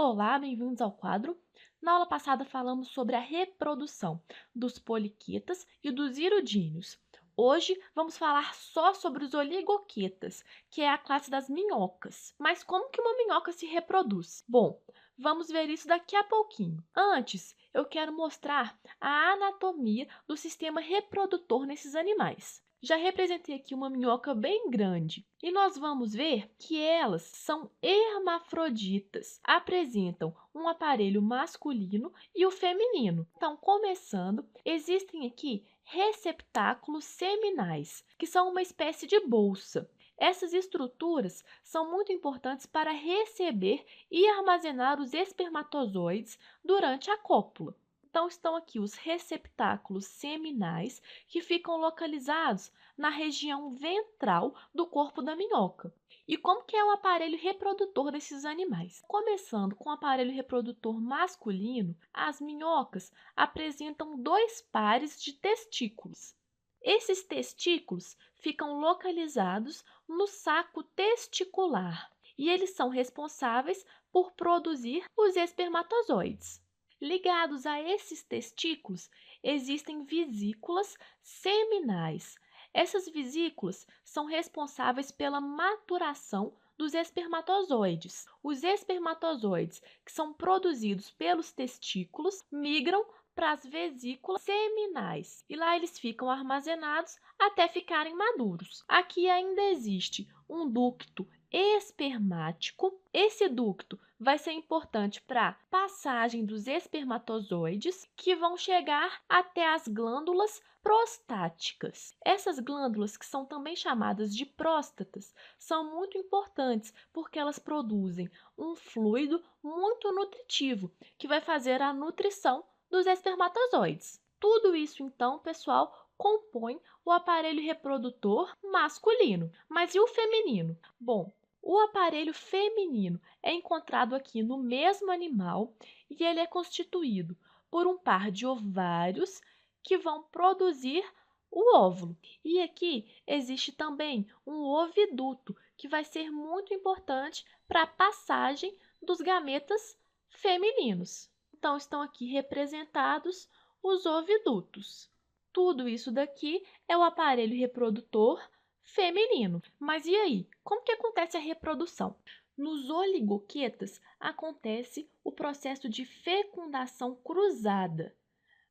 Olá, bem-vindos ao quadro. Na aula passada falamos sobre a reprodução dos poliquetas e dos iridíneos. Hoje vamos falar só sobre os oligoquetas, que é a classe das minhocas. Mas como que uma minhoca se reproduz? Bom, vamos ver isso daqui a pouquinho. Antes, eu quero mostrar a anatomia do sistema reprodutor nesses animais. Já representei aqui uma minhoca bem grande e nós vamos ver que elas são hermafroditas, apresentam um aparelho masculino e o feminino. Então, começando, existem aqui receptáculos seminais, que são uma espécie de bolsa. Essas estruturas são muito importantes para receber e armazenar os espermatozoides durante a cópula. Então, estão aqui os receptáculos seminais, que ficam localizados na região ventral do corpo da minhoca. E como que é o aparelho reprodutor desses animais? Começando com o aparelho reprodutor masculino, as minhocas apresentam dois pares de testículos. Esses testículos ficam localizados no saco testicular e eles são responsáveis por produzir os espermatozoides. Ligados a esses testículos, existem vesículas seminais. Essas vesículas são responsáveis pela maturação dos espermatozoides. Os espermatozoides que são produzidos pelos testículos migram para as vesículas seminais e lá eles ficam armazenados até ficarem maduros. Aqui ainda existe um ducto espermático. Esse ducto vai ser importante para a passagem dos espermatozoides, que vão chegar até as glândulas prostáticas. Essas glândulas, que são também chamadas de próstatas, são muito importantes porque elas produzem um fluido muito nutritivo, que vai fazer a nutrição dos espermatozoides. Tudo isso, então, pessoal, compõe o aparelho reprodutor masculino. Mas e o feminino? Bom, o aparelho feminino é encontrado aqui no mesmo animal e ele é constituído por um par de ovários que vão produzir o óvulo. E aqui existe também um oviduto, que vai ser muito importante para a passagem dos gametas femininos. Então, estão aqui representados os ovidutos. Tudo isso daqui é o aparelho reprodutor feminino. Mas e aí? Como que acontece a reprodução? Nos oligoquetas acontece o processo de fecundação cruzada.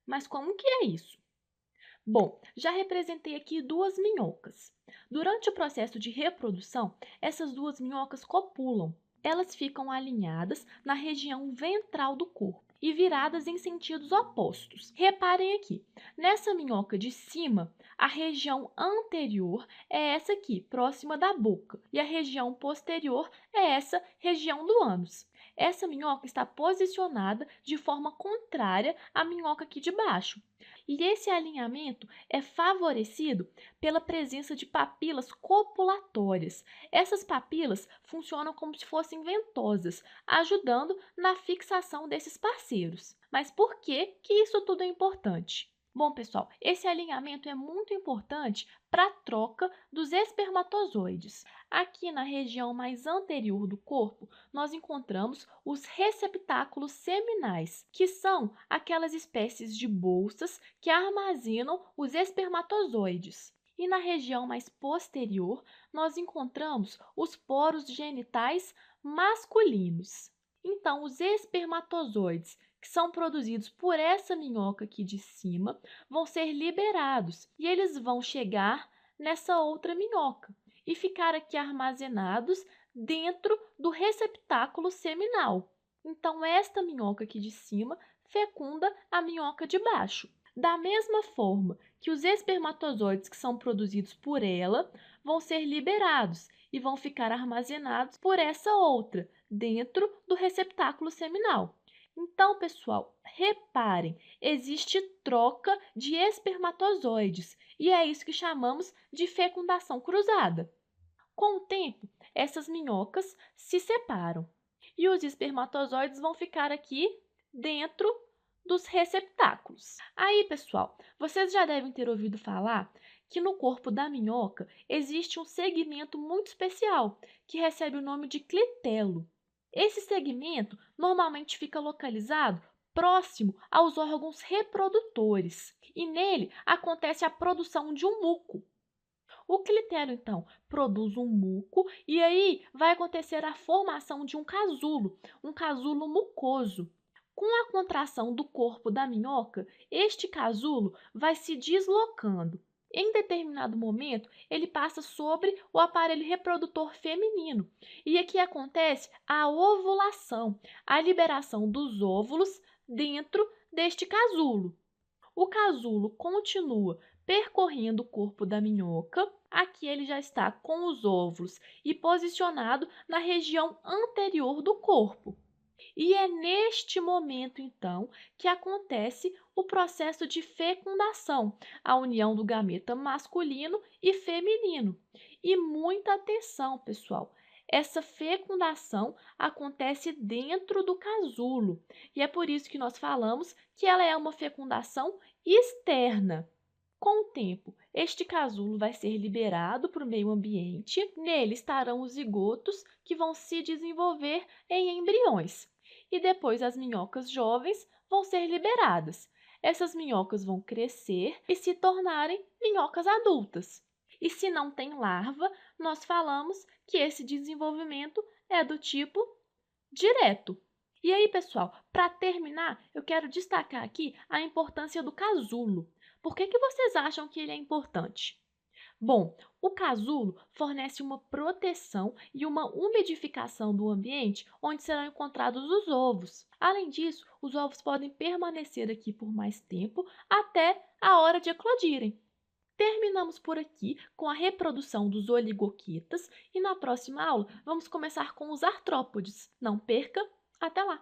Mas como que é isso? Bom, já representei aqui duas minhocas. Durante o processo de reprodução, essas duas minhocas copulam. Elas ficam alinhadas na região ventral do corpo e viradas em sentidos opostos. Reparem aqui, nessa minhoca de cima, a região anterior é essa aqui, próxima da boca, e a região posterior é essa região do ânus. Essa minhoca está posicionada de forma contrária à minhoca aqui de baixo. E esse alinhamento é favorecido pela presença de papilas copulatórias. Essas papilas funcionam como se fossem ventosas, ajudando na fixação desses parceiros. Mas por que isso tudo é importante? Bom, pessoal, esse alinhamento é muito importante para a troca dos espermatozoides. Aqui na região mais anterior do corpo, nós encontramos os receptáculos seminais, que são aquelas espécies de bolsas que armazenam os espermatozoides. E na região mais posterior, nós encontramos os poros genitais masculinos. Então, os espermatozoides que são produzidos por essa minhoca aqui de cima vão ser liberados e eles vão chegar nessa outra minhoca e ficar aqui armazenados dentro do receptáculo seminal. Então, esta minhoca aqui de cima fecunda a minhoca de baixo. Da mesma forma que os espermatozoides que são produzidos por ela vão ser liberados e vão ficar armazenados por essa outra, dentro do receptáculo seminal. Então, pessoal, reparem, existe troca de espermatozoides e é isso que chamamos de fecundação cruzada. Com o tempo, essas minhocas se separam e os espermatozoides vão ficar aqui dentro dos receptáculos. Aí, pessoal, vocês já devem ter ouvido falar que no corpo da minhoca existe um segmento muito especial que recebe o nome de clitelo. Esse segmento normalmente fica localizado próximo aos órgãos reprodutores e nele acontece a produção de um muco. O clitério, então, produz um muco e aí vai acontecer a formação de um casulo mucoso. Com a contração do corpo da minhoca, este casulo vai se deslocando. Em determinado momento, ele passa sobre o aparelho reprodutor feminino. E aqui acontece a ovulação, a liberação dos óvulos dentro deste casulo. O casulo continua percorrendo o corpo da minhoca. Aqui ele já está com os óvulos e posicionado na região anterior do corpo. E é neste momento, então, que acontece o processo de fecundação, a união do gameta masculino e feminino. E muita atenção, pessoal! Essa fecundação acontece dentro do casulo, e é por isso que nós falamos que ela é uma fecundação externa. Com o tempo, este casulo vai ser liberado para o meio ambiente. Nele estarão os zigotos que vão se desenvolver em embriões. E depois as minhocas jovens vão ser liberadas. Essas minhocas vão crescer e se tornarem minhocas adultas. E se não tem larva, nós falamos que esse desenvolvimento é do tipo direto. E aí, pessoal, para terminar, eu quero destacar aqui a importância do casulo. Por que vocês acham que ele é importante? Bom, o casulo fornece uma proteção e uma umidificação do ambiente onde serão encontrados os ovos. Além disso, os ovos podem permanecer aqui por mais tempo até a hora de eclodirem. Terminamos por aqui com a reprodução dos oligoquetas e na próxima aula vamos começar com os artrópodes. Não perca! Até lá!